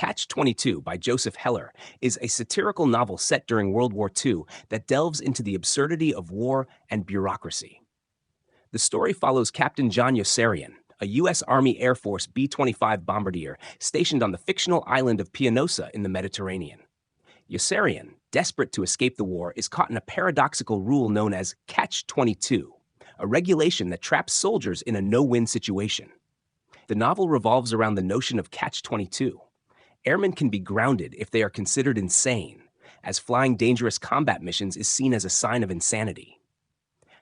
Catch-22 by Joseph Heller is a satirical novel set during World War II that delves into the absurdity of war and bureaucracy. The story follows Captain John Yossarian, a U.S. Army Air Force B-25 bombardier stationed on the fictional island of Pianosa in the Mediterranean. Yossarian, desperate to escape the war, is caught in a paradoxical rule known as Catch-22, a regulation that traps soldiers in a no-win situation. The novel revolves around the notion of Catch-22. Airmen can be grounded if they are considered insane, as flying dangerous combat missions is seen as a sign of insanity.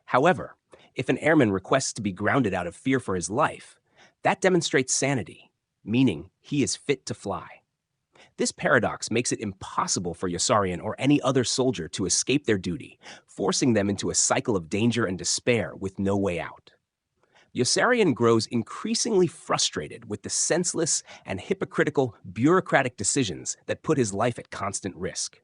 However, if an airman requests to be grounded out of fear for his life, that demonstrates sanity, meaning he is fit to fly. This paradox makes it impossible for Yossarian or any other soldier to escape their duty, forcing them into a cycle of danger and despair with no way out. Yossarian grows increasingly frustrated with the senseless and hypocritical bureaucratic decisions that put his life at constant risk.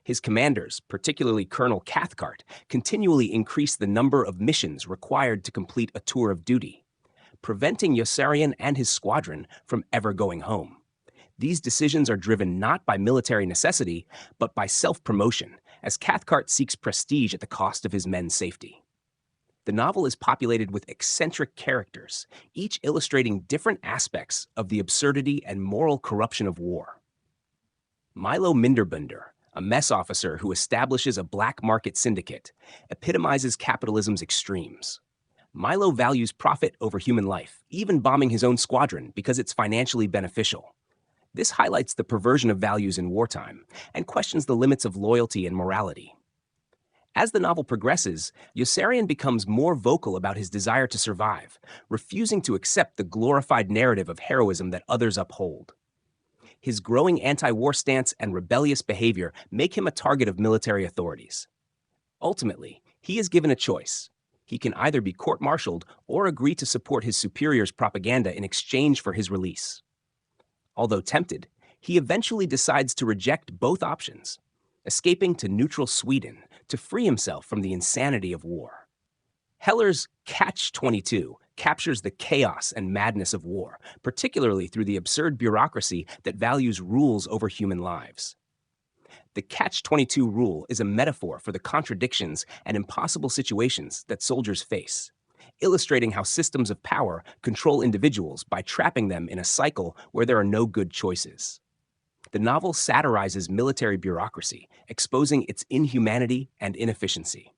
His commanders, particularly Colonel Cathcart, continually increase the number of missions required to complete a tour of duty, preventing Yossarian and his squadron from ever going home. These decisions are driven not by military necessity, but by self-promotion, as Cathcart seeks prestige at the cost of his men's safety. The novel is populated with eccentric characters, each illustrating different aspects of the absurdity and moral corruption of war. Milo Minderbinder, a mess officer who establishes a black market syndicate, epitomizes capitalism's extremes. Milo values profit over human life, even bombing his own squadron because it's financially beneficial. This highlights the perversion of values in wartime and questions the limits of loyalty and morality. As the novel progresses, Yossarian becomes more vocal about his desire to survive, refusing to accept the glorified narrative of heroism that others uphold. His growing anti-war stance and rebellious behavior make him a target of military authorities. Ultimately, he is given a choice. He can either be court-martialed or agree to support his superior's propaganda in exchange for his release. Although tempted, he eventually decides to reject both options, escaping to neutral Sweden to free himself from the insanity of war. Heller's Catch-22 captures the chaos and madness of war, particularly through the absurd bureaucracy that values rules over human lives. The Catch-22 rule is a metaphor for the contradictions and impossible situations that soldiers face, illustrating how systems of power control individuals by trapping them in a cycle where there are no good choices. The novel satirizes military bureaucracy, exposing its inhumanity and inefficiency.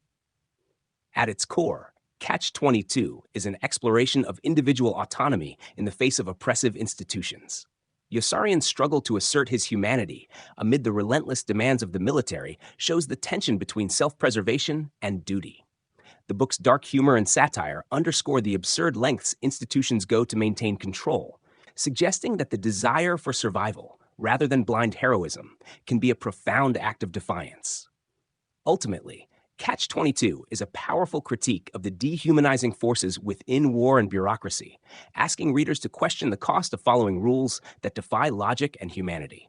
At its core, Catch-22 is an exploration of individual autonomy in the face of oppressive institutions. Yossarian's struggle to assert his humanity amid the relentless demands of the military shows the tension between self-preservation and duty. The book's dark humor and satire underscore the absurd lengths institutions go to maintain control, suggesting that the desire for survival, rather than blind heroism, can be a profound act of defiance. Ultimately, Catch-22 is a powerful critique of the dehumanizing forces within war and bureaucracy, asking readers to question the cost of following rules that defy logic and humanity.